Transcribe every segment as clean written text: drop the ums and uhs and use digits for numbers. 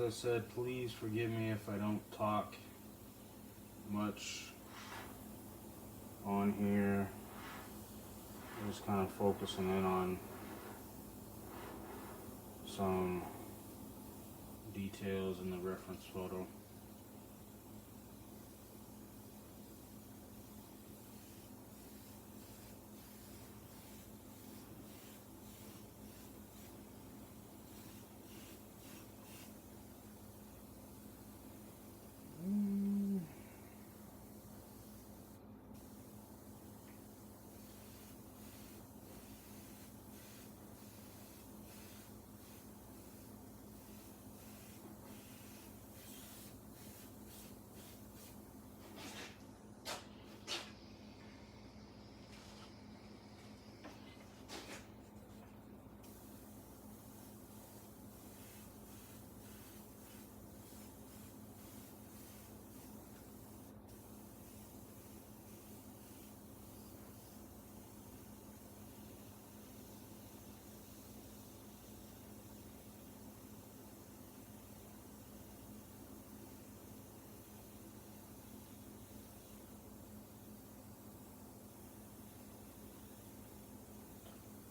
I said, please forgive me if I don't talk much on here. I'm just kind of focusing in on some details in the reference photo.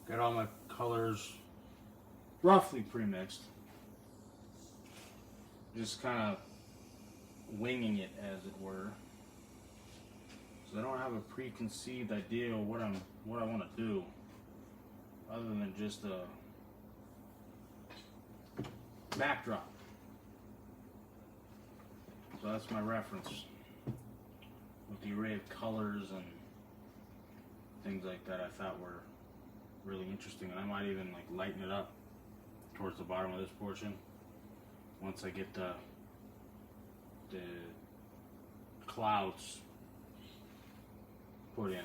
Got all my colors roughly pre-mixed. Just kind of winging it, as it were. So I don't have a preconceived idea of what I want to do, other than just a backdrop. So that's my reference with the array of colors and things like that I thought were really interesting, and I might even like lighten it up towards the bottom of this portion once I get the clouds put in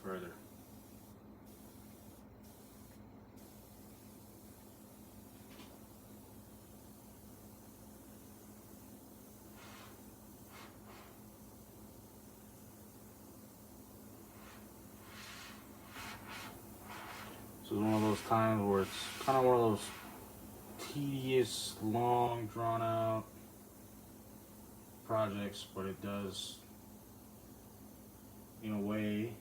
further. So it's one of those times where it's kind of one of those tedious, long, drawn out projects, but it does, in a way,